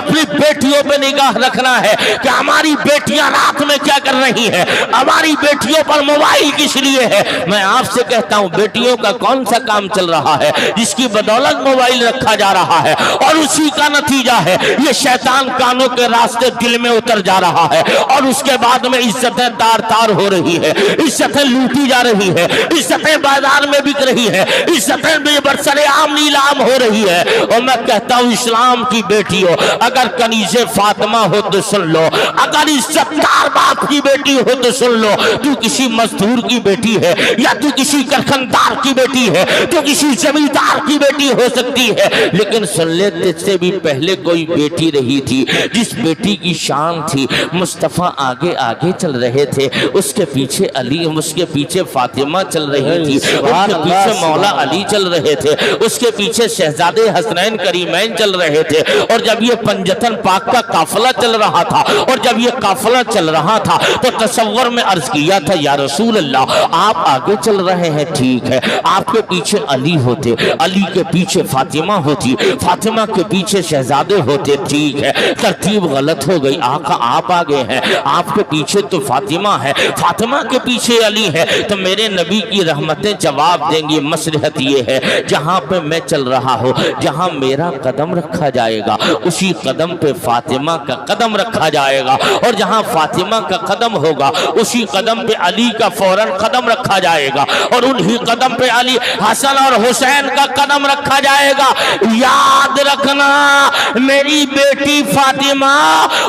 अपनी बेटियों पे निगाह रखना है कि हमारी बेटियां रात में क्या कर रही हैं, हमारी बेटियों पर मोबाइल किस लिए है। मैं आपसे कहता हूं बेटियों का कौन सा काम चल रहा है जिसकी बदौलत मोबाइल रखा जा रहा है, और उसी का नतीजा है ये शैतान कानों के रास्ते दिल में उतर जा रहा है, और उसके बाद में इज्जतें तार तार हो रही है, इज्जतें लूटी जा रही है, इज्जतें बाजार में बिक रही है, इज्जतें बरसरेआम नीलाम हो रही है। और मैं कहता हूं इस्लाम की बेटियों, अगर कनीज़े फातिमा हो तो सुन लो, अगर इज्जतदार बाप की बेटी हो तो सुन लो, तू किसी मजदूर की बेटी है या तू किसी कारखानदार की बेटी है, तू किसी जमींदार की बेटी हो सकती है, लेकिन सुन ले तुझसे भी पहले कोई बेटी रही थी जिस बेटी की शान थी। मुस्तफा आगे आगे चल रहे थे, उसके पीछे अली, उसके पीछे फातिमा चल रही थी, उसके पीछे मौला अली चल रहे थे, उसके पीछे शहजादे हसनैन करीमैन चल रहे थे। और जब ये पंजतन पाक का काफिला चल रहा था, और जब ये काफिला चल रहा था तो तसव्वुर में अर्ज किया था या रसूल अल्लाह आप आगे चल रहे हैं ठीक है, आपके पीछे अली होते, अली के पीछे फातिमा होती, फातिमा के पीछे शहजादे होते, ठीक है तरतीब गलत हो गई। आका आप आगे हैं, आपके पीछे तो फातिमा है, फातिमा के पीछे अली है, तो मेरे नबी की रहमतें जवाब देंगी मसलहत ये है जहां पे मैं चल रहा हूं, जहां मेरा कदम रखा जाएगा उसी कदम पे फातिमा का कदम रखा जाएगा, और जहां फातिमा का कदम होगा उसी कदम पे अली का फौरन कदम रखा जाएगा, और उन्हीं कदम पे अली हसन और हुसैन का कदम रखा जाएगा। याद रखना मेरी बेटी फातिमा,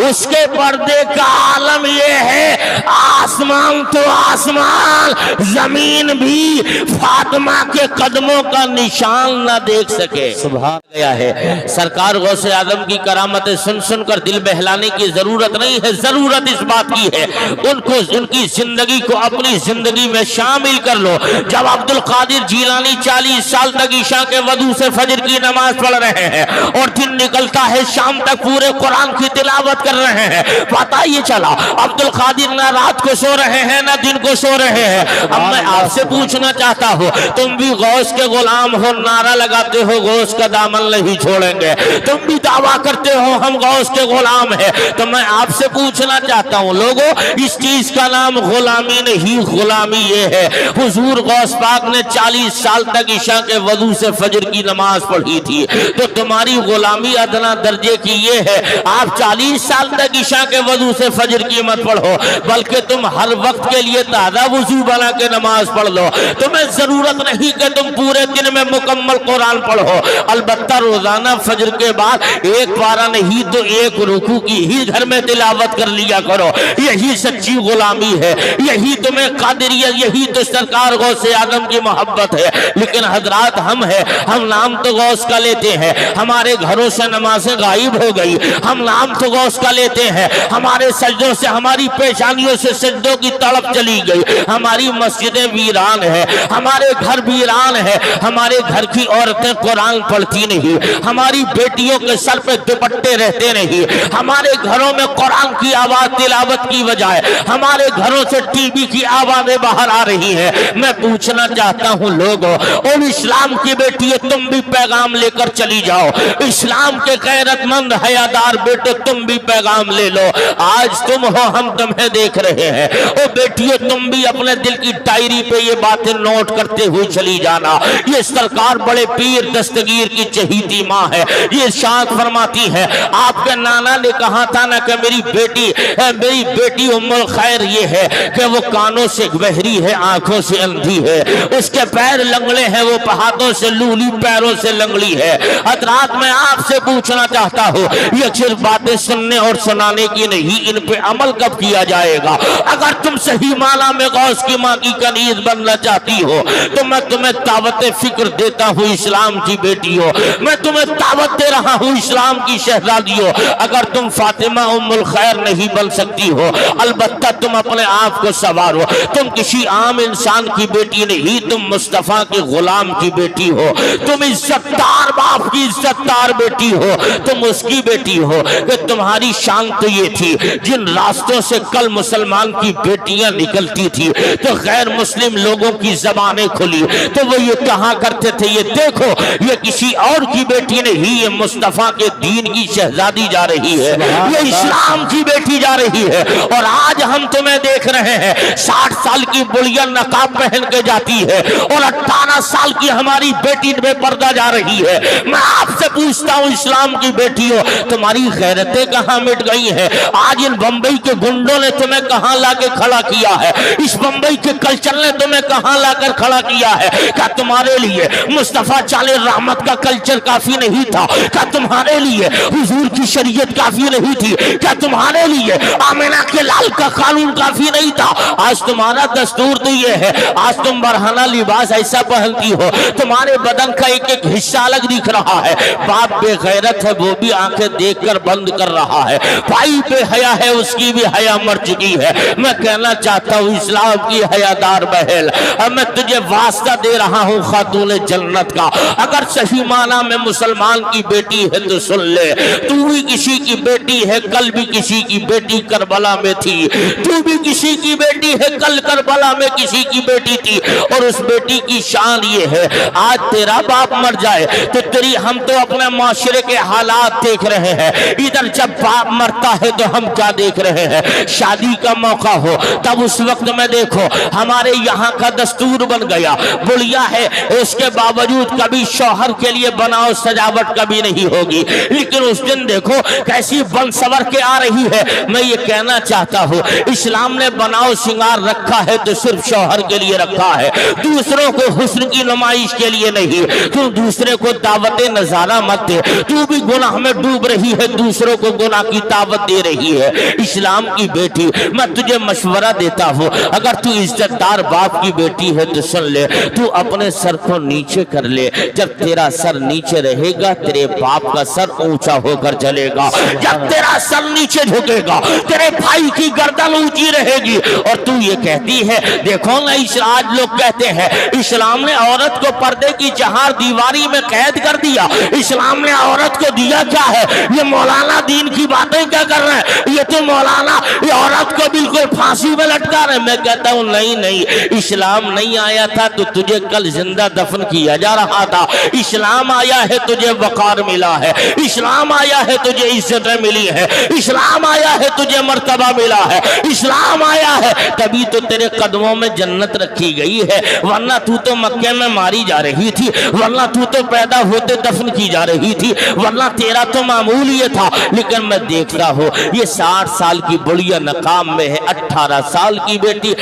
उसके पर्दे का आलम ये है आसमान तो आसमान, जमीन भी फातिमा के कदमों का निशान ना देख सके। सुभान गया है। सरकार गौसे आजम की करामतें सुन सुनकर दिल बहलाने की जरूरत नहीं है, जरूरत इस बात की है उनको उनकी जिंदगी को अपनी जिंदगी में शामिल कर लो। जब अब्दुल कादिर जीलानी 40 साल तक ईशा के वजू से फजर की नमाज पढ़ रहे हैं और दिन निकलता है शाम तक पूरे कुरान की तिलावत कर रहे हैं, पता ये चला अब्दुल कादिर ना रात को सो रहे हैं ना दिन को सो रहे हैं। अब मैं आपसे पूछना चाहता हूँ, तुम भी गौस के गुलाम हो, नारा लगाते हो गौस का दामन नहीं छोड़ेंगे, तुम भी दावा करते हो हम गौस के गुलाम हैं, तो मैं आपसे पूछना चाहता हूँ लोगों इस चीज का नाम गुलामी नहीं, गुलामी ये है हुजूर गौस पाक ने 40 साल तक ईशा के वजू से फजर की नमाज पढ़ी थी, तो तुम्हारी गुलामी अदना दर्जे की ये है आप 40 साल तक ईशा के वजू से फजर की मत पढ़ो, बल्कि तुम हर वक्त के लिए ताज़ा वजू बना के नमाज पढ़ लो। तुम्हें जरूरत नहीं कि तुम पूरे दिन में मुकम्मल कुरान पढ़ो, अलबत्ता रोजाना फजर के बाद एक पारा नहीं तो एक रुकू की ही घर में तिलावत कर लिया करो, यही सच्ची गुलामी है, यही तुम्हें कादिरियत, यही तो सरकार गौसे आदम की मोहब्बत है। लेकिन हजरात हम नाम तो गौस का लेते हैं, हमारे घरों से नमाजें गायब हो गई, हम नाम तो गौस का लेते हैं, हमारे सजदों से हमारी पेशानियों से सजदों की तड़प चली गई, हमारी मस्जिदें वीरान है, हमारे घर वीरान है, हमारे घर की औरतें कुरान पढ़ती नहीं, हमारी बेटियों के सर पे दुपट्टे रहते नहीं, हमारे घरों में कुरान की आवाज तिलावत की बजाय हमारे घरों से टीवी की आवाजें बाहर आ रही है। मैं पूछना चाहता हूं लोगों और इस्लाम की बेटियों तुम भी पैगाम लेकर चली जाओ, इस्लाम के गैरतमंद हयादार बेटे तुम भी पैगाम ले लो। आज तुम हो हम तुम्हें देख रहे हैं, ओ बेटियों तुम भी अपने दिल की डायरी पे ये बातें नोट करते हुए चली जाना। ये सरकार बड़े पीर दस्तगीर की चहीती माँ है, ये शाद फरमाती है आपके नाना ने कहा था ना कि मेरी बेटी उम्मुल खैर ये है कि वो कानों से बहरी है आंखों से अंधी है, उसके पैर लंगड़े हैं वो हाथों से लूली पैरों से लंगड़ी है। हजरात मैं आपसे पूछना चाहता हूँ ये सिर्फ बातें सुनने और सुनाने की नहीं, इन पे अमल कब किया जाएगा? अगर तुम सही माना में गौस की माँ की कनीज बनना चाहती हो तो मैं तुम्हें दावत फिक्र देता हूँ इस्लाम की बेटियों, मैं तुम्हें दावत दे रहा हूँ इस्लाम की शहजादियों। अगर तुम फातिमा उम्मुल खैर नहीं बन सकती हो अलबत्ता तुम अपने आप को संवारो, तुम किसी आम इंसान की बेटी नहीं, तुम मुस्तफा के गुलाम की बेटी हो, तुम इज्जतदार बाप की इज्जतदार बेटी हो, तुम उसकी बेटी हो कि तुम्हारी शान तो ये थी जिन रास्तों से कल मुसलमान की बेटियां निकलती थी तो गैर मुस्लिम लोगों की जबानें खुली तो वो ये कहा करते थे ये देखो ये किसी और की बेटी नहीं, ये मुस्तफा के दीन की शहजादी जा रही है, ये इस्लाम की बेटी जा रही है। और आज हम तुम्हें देख रहे हैं 60 साल की बुढ़िया नकाब पहन के जाती है और 18 साल की हमारी बेटी बेपर्दा जा रही है। मैं आपसे पूछता हूँ इस्लाम की बेटियों, तुम्हारी गैरतें कहाँ मिट गई हैं? आज इन बंबई के गुंडों ने तुम्हें कहाँ लाके खड़ा किया है? इस बंबई के कल्चर ने तुम्हें कहाँ लाकर खड़ा किया है? क्या तुम्हारे लिए मुस्तफा चाले रहमत का कल्चर काफी नहीं था? क्या तुम्हारे लिए हुजूर की शरीयत काफी नहीं थी? क्या तुम्हारे लिए आमिना के लाल का कानून काफी नहीं था? आज तुम्हारा दस्तूर तो ये है, आज तुम बरहाना लिबास ऐसा पहनती हो, तुम्हारे बदन का एक एक हिस्सा अलग दिख रहा है। बाप बेगैरत है, वो भी आंखें देखकर बंद कर रहा है। भाई बेहया है, उसकी भी हया मर चुकी है। मैं कहना चाहता हूँ इस्लाम की हयादार बहल, अब मैं तुझे वास्ता दे रहा हूँ खातून जन्नत का, अगर सही माना में मुसलमान की बेटी है तो सुन ले, तू भी किसी की बेटी है, कल भी किसी की बेटी करबला में थी, तू भी किसी की बेटी है, कल करबला में किसी की बेटी थी। और उस बेटी की शान ये है, आज तेरा बाप मर जाए तो तेरी, हम तो अपने माशरे के हालात देख रहे हैं, इधर जब बाप मरता है तो हम क्या देख रहे हैं? शादी का मौका हो तब उस वक्त में देखो हमारे यहाँ का दस्तूर बन गया, बुढ़िया है इसके बावजूद कभी शौहर के लिए बनाओ सजावट कभी नहीं होगी, लेकिन उस दिन देखो कैसी बन सवर के आ रही है। मैं ये कहना चाहता हूँ इस्लाम ने बनाओ श्रृंगार रखा है तो सिर्फ शौहर के लिए रखा है, दूसरों को हुस्न की नुमाइश के लिए नहीं। तू दूसरे को दावत नजारा मत दे, तू भी गुनाह में डूब रही है, दूसरों को गुनाह की दावत दे रही है। इस्लाम की बेटी, मैं तुझे मशवरा देता हूँ, अगर तू इज्जतदार बाप की बेटी है तो सुन ले, तू अपने सर को नीचे कर ले। जब तेरा सर नीचे रहेगा तेरे बाप का सर ऊंचा होकर चलेगा, जब तेरा सर नीचे झुकेगा तेरे भाई की गर्दन ऊंची रहेगी। और तू ये कहती है, देखो ना आज लोग कहते हैं इस्लाम ने औरत को पर्दे की चार दीवारी में कैद कर दिया। इस्लाम ने औरत को दिया क्या है? ये मौलाना दीन की बातें क्या कर रहे हैं? ये तो मौलाना ये औरत को बिल्कुल फांसी में लटका रहे। मैं कहता हूँ नहीं नहीं, इस्लाम नहीं आया था तो तुझे कल जिंदा दफन किया जा रहा था। इस्लाम आया है तुझे वकार मिला है, इस्लाम आया है तुझे इज्जतें मिली है, इस्लाम आया है तुझे मर्तबा मिला है, इस्लाम आया है तभी तो तेरे कदमों में जन्नत रखी गई है, वरना तू तो मक्के में मारी जा रही थी, वरना तू तो पैदा होते दफन की जा रही थी, वरना तेरा तो मामूल ये था। लेकिन मैं देखता हूँ ये 60 साल की बुढ़िया नकाब में है, 18 साल की बेटी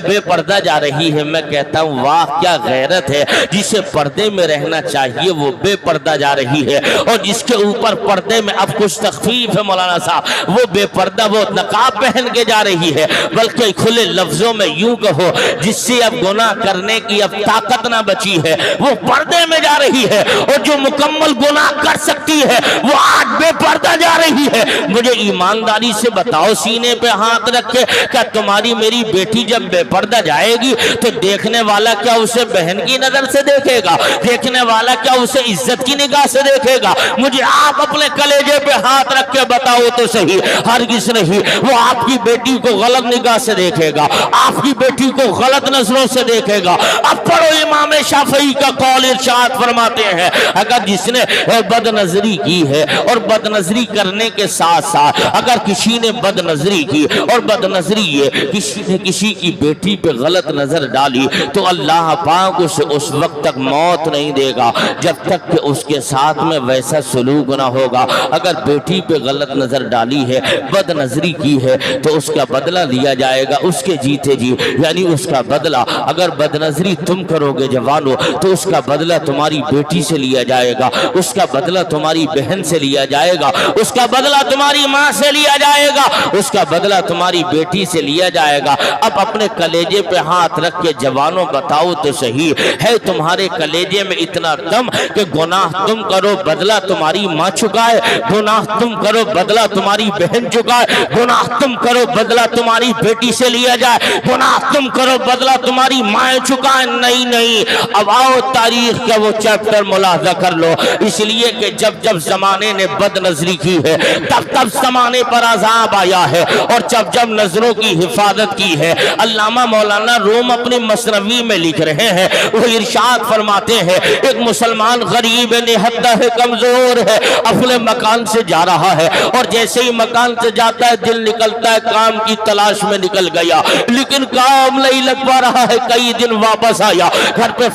बेपर्दा जा रही है। मैं कहता हूँ वाह क्या गैरत है, जिसे पर्दे में रहना चाहिए वो बेपर्दा जा रही है, और जिसके ऊपर पर्दे में अब कुछ तखफीफ है मौलाना साहब, वो बेपर्दा वो नकाब पहन के जा रही है। बल्कि खुले लफ्जों में यूं कहो, जिससे अब गुनाह करने की अब ताकत ना बची है वो पर्दे में जा रही है, और जो मुकम्मल गुनाह कर सकती है वो आज बेपर्दा जा रही है। मुझे ईमानदारी से बताओ, सीने पे हाथ रख के, क्या तुम्हारी मेरी बेटी जब बेपर्दा जाएगी तो देखने वाला क्या उसे बहन की नजर से देखेगा? देखने वाला क्या उसे इज्जत की निगाह से देखेगा? मुझे आप अपने कलेजे पे हाथ रख के बताओ तो सही, हरगिज़ नहीं। वो आपकी बेटी को गलत निगाह से देखेगा, आपकी बेटी को गलत नजरों से देखेगा। अब पढ़ो इमाम शाफई का कौल, इरशाद फरमाते हैं अगर जिसने बदनजरी की है और बदनजरी करने के साथ साथ अगर किसी ने बदनजरी की और बदनजरी ये किसी ने किसी की बेटी पे गलत नजर डाली तो अल्लाह पाक उसे उस वक्त तक मौत नहीं देगा जब तक कि उसके साथ में वैसा सलूक ना होगा। अगर बेटी पे गलत नजर डाली है, बदनजरी की है, तो उसका बदला लिया जाएगा उसके जीते जी, यानी उसका बदला। अगर बदनजरी तुम करोगे जवानों तो उसका बदला तुम्हारी बेटी से लिया जाएगा, उसका बदला तुम्हारी बहन से लिया जाएगा, उसका बदला तुम्हारी माँ से लिया जाएगा, उसका बदला तुम्हारी बेटी से लिया जाएगा। अब अपने कलेजे पे हाथ रख के जवानों बताओ तो सही, है तुम्हारे कलेजे में इतना दम कि गुनाह तुम करो बदला तुम्हारी माँ चुकाए, गुनाह तुम करो बदला तुम्हारी बहन चुकाए, गुनाह तुम करो बदला तुम्हारी बेटी से लिया जाए, गुनाह तुम करो बदला तुम्हारी माँ चुकाए? नहीं नहीं, अब आओ तारीख का वो चैप्टर मुलाजा कर लो। इसलिए कि जब जब जमाने ने बदनजरी की है, तब तब ज़माने पर अज़ाब आया है और जब जब नजरों की हिफाजत की है। अल्लामा मौलाना रूम अपनी मसनवी में लिख रहे हैं, वो इरशाद फरमाते हैं एक मुसलमान गरीब निहत्ता है, कमजोर है, अपने मकान से जा रहा है और जैसे ही मकान से जाता है दिल निकलता है काम की तलाश में निकल गया, लेकिन काम नहीं लग पा रहा है। कई दिन वापस आया, घर पे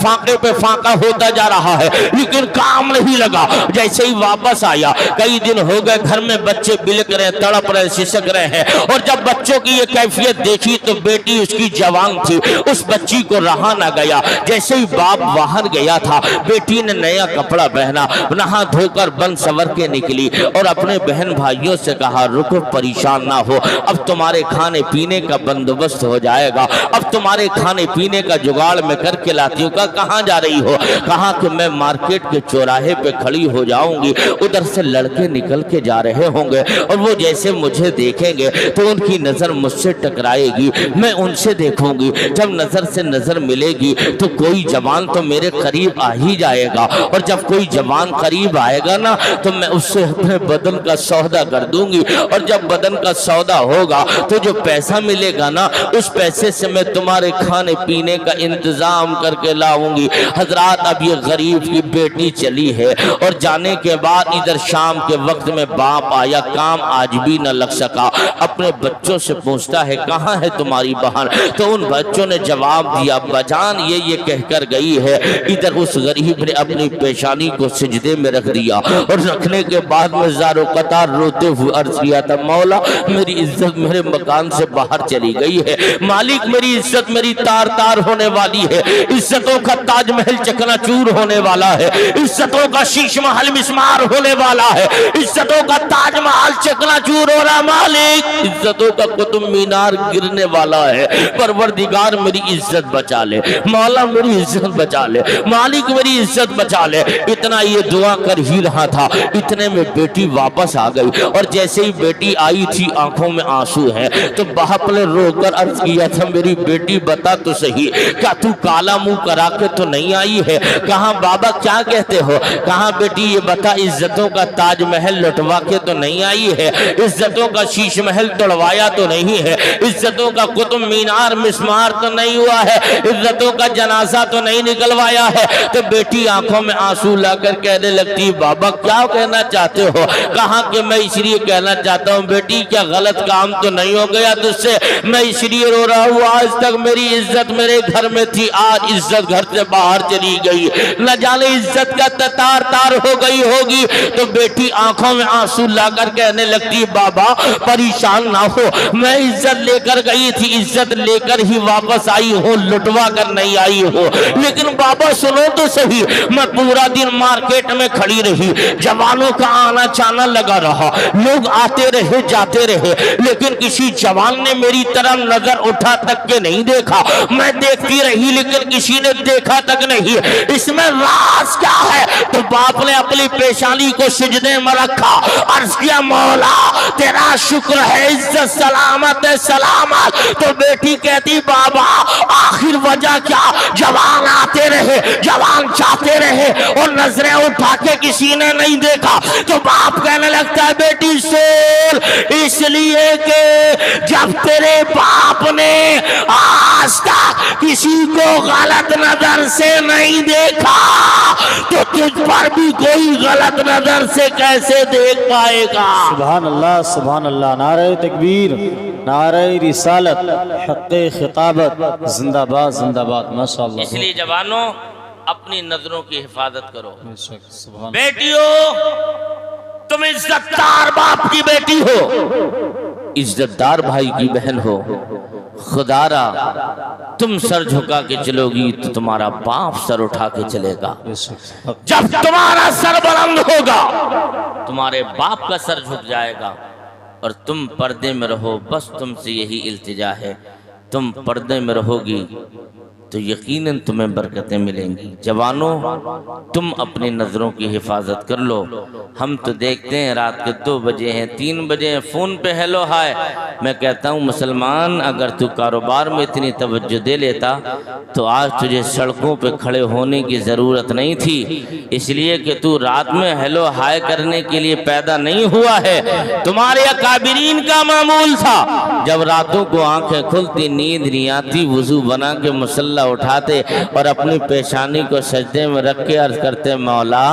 फाका होता जा रहा है लेकिन काम नहीं लगा। जैसे ही वापस आया, कई दिन हो गए, घर में बच्चे बिलक रहे, तड़प रहे, सिसक रहे हैं और जब बच्चों की ये कैफियत देखी तो बेटी उसकी जवान थी, उस बच्ची को रहा ना गया। जैसे ही बाप बाहर गया था, बेटी ने नया कपड़ा पहना, नहा धोकर बन सवर के निकली और अपने बहन भाइयों से कहा रुको, परेशान ना हो, अब तुम्हारे खाने पीने का बंदोबस्त हो जाएगा, अब तुम्हारे खाने पीने का जुगाड़ में करके लाती हूँ। कहाँ जा रही हो? कहा कि मैं मार्केट के चौराहे पे खड़ी हो जाऊंगी, उधर से लड़के निकल के जा रहे होंगे और वो जैसे मुझे देखेंगे तो उनकी नजर मुझसे टकराएगी, मैं उनसे देखूंगी, जब नजर से नजर मिलेगी तो कोई जवान तो मेरे करीब आ ही जाएगा और जब कोई जवान करीब आएगा ना तो मैं उससे अपने बदन का सौदा कर दूंगी और जब बदन का सौदा होगा तो जो पैसा मिलेगा ना उस पैसे से मैं तुम्हारे खाने पीने का इंतजाम करके लाऊंगी। हजरात, अब ये गरीब की बेटी चली है और जाने के बाद इधर शाम के वक्त में बाप आया, काम आज भी न लग सका। अपने बच्चों से पूछता है कहाँ है तुम्हारी बहन? तो उन बच्चों ने जवाब दिया बजान ये कहकर गई है। इधर उस गरीब ने अपनी पेशानी को सिजदे में रख दिया और रखने के बाद में ज़ारो कतार रोते हुए अर्ज किया था, मौला मेरी इज्जत मेरे मकान से बाहर चली गई है, मालिक मेरी इज्जत मेरी तार तार होने वाली है, इज्जतों का ताजमहल चकनाचूर होने वाला है, इज्जतों का शीश महल मिस्मार होने वाला है, इज्जतों का ताजमहल चकनाचूर हो रहा, मालिक इज्जतों का कुतुब मीनार गिरने वाला है, परवरदिगार मेरी इज्जत बचा ले, मौला मेरी इज्जत बचा ले, मालिक मेरी इज्जत बचा ले। इतना ये दुआ कर ही रहा था, इतने में बेटी वापस आ गई और जैसे ही बेटी आई थी आंखों में आंसू है तो बाप ने रोकर अर्ज किया था मेरी बेटी बता तो सही, क्या तू काला मुंह करा के तो नहीं आई है? कहा बाबा क्या कहते हो? कहा बेटी ये बता इज्जतों का ताजमहल लुटवा के तो नहीं आई है, इज्जतों का शीश महल तोड़वाया तो नहीं है, इज्जतों का कुतुब मीनार मिस्मार तो नहीं हुआ है, इज्जतों का जनाजा तो नहीं निकलवाया है। तो बेटी आंखों में आंसू लाकर कहने लगती बाबा क्या कहना चाहते हो? कहा कि मैं इसलिए कहना चाहता हूँ बेटी क्या गलत काम तो नहीं हो गया तुझसे, मैं इसलिए रो रहा हूँ, आज तक मेरी इज्जत मेरे घर में थी, आज इज्जत घर से बाहर चली गई, न जाने इज्जत का तार तार हो गई होगी। तो बेटी आंखों में आंसू लाकर कहने लगती बाबा परेशान ना हो, मैं इज्जत लेकर गई थी, इज्जत लेकर ही वापस आई हूँ, लुटवा कर नहीं आई हूँ। लेकिन बाबा सुनो तो सही, मैं पूरा दिन मार्केट में खड़ी रही, जवानों का आना जाना लगा रहा, लोग आते रहे जाते रहे, लेकिन किसी जवान ने मेरी तरफ नजर उठा तक के नहीं देखा, मैं देखती रही लेकिन किसी ने देखा तक नहीं, इसमें राज क्या है? तो बाप ने अपनी पेशानी को सिजदे में रखा, अर्ज किया मौला तेरा शुक्र है, इज्जत सलामत है सलामत। तो बेटी कहती बाबा आखिर वजह क्या? जवान आते रहे, जवान जाते रहे और नजरें उठा के किसी ने नहीं देखा। तो बाप कहने लगता है बेटी सोल, इसलिए कि जब तेरे बाप ने आज तक किसी को गलत नजर से नहीं देखा तो तुझ पर भी कोई गलत नजर से कैसे देख पाएगा? सुभान अल्लाह, नारे तकबीर, नारे रिसालत, हक़्क़े खिताबत, जिंदाबाद जिंदाबाद, माशाअल्लाह। इसलिए जवानों अपनी नजरों की हिफाजत करो। बेटियों तुम इज्जतदार बाप की बेटी हो, इज्जतदार भाई की बहन हो, खुदारा तुम सर झुका के चलोगी तो तुम्हारा बाप सर उठा के चलेगा। जब तुम्हारा सर बुलंद होगा तुम्हारे बाप का सर झुक जाएगा और तुम पर्दे में रहो, बस तुमसे यही इल्तिजा है, तुम पर्दे में रहोगी تو یقیناً تمہیں برکتیں ملیں گی۔ جوانوں، تم اپنی نظروں کی حفاظت کر لو۔ ہم تو دیکھتے ہیں رات کے 2 بجے ہیں، 3 بجے ہیں، فون پہ ہیلو ہائے۔ میں کہتا ہوں مسلمان، اگر تو کاروبار میں اتنی توجہ دے لیتا تو آج تجھے سڑکوں پہ کھڑے ہونے کی ضرورت نہیں تھی، اس لیے کہ تو رات میں ہیلو ہائے کرنے کے لیے پیدا نہیں ہوا ہے۔ تمہارے اکابرین کا معمول تھا، جب راتوں کو آنکھیں کھلتی، نیند نہیں آتی، وضو بنا کے مصلی اٹھاتے اور اپنی پیشانی کو سجدے میں رکھ کے عرض کرتے مولا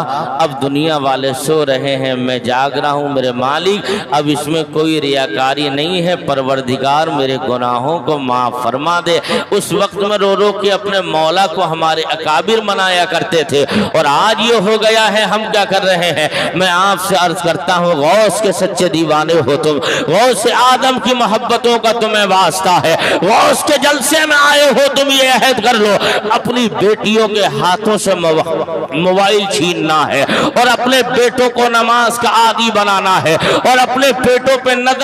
اب دنیا والے سو رہے ہیں، میں جاگ رہا ہوں، میرے مالک اب اس میں کوئی ریاکاری نہیں ہے، پروردگار میرے گناہوں کو معاف فرما دے۔ اس وقت میں رو رو کے اپنے مولا کو ہمارے اکابر منایا کرتے تھے، اور آج یہ ہو گیا ہے ہم کیا کر رہے ہیں؟ میں آپ سے عرض کرتا ہوں غوث کے سچے دیوانے ہو تم، غوث آدم کی محبتوں کا تمہیں واسطہ ہے، غوث کے جلسے میں آئے ہو تم، یہ عہد کر لو اپنی بیٹیوں کے ہاتھوں سے موبائل چھیننا ہے، اور اپنے بیٹوں کو نماز کا عادی بنانا ہے، اور اپنے بیٹوں پہ نظر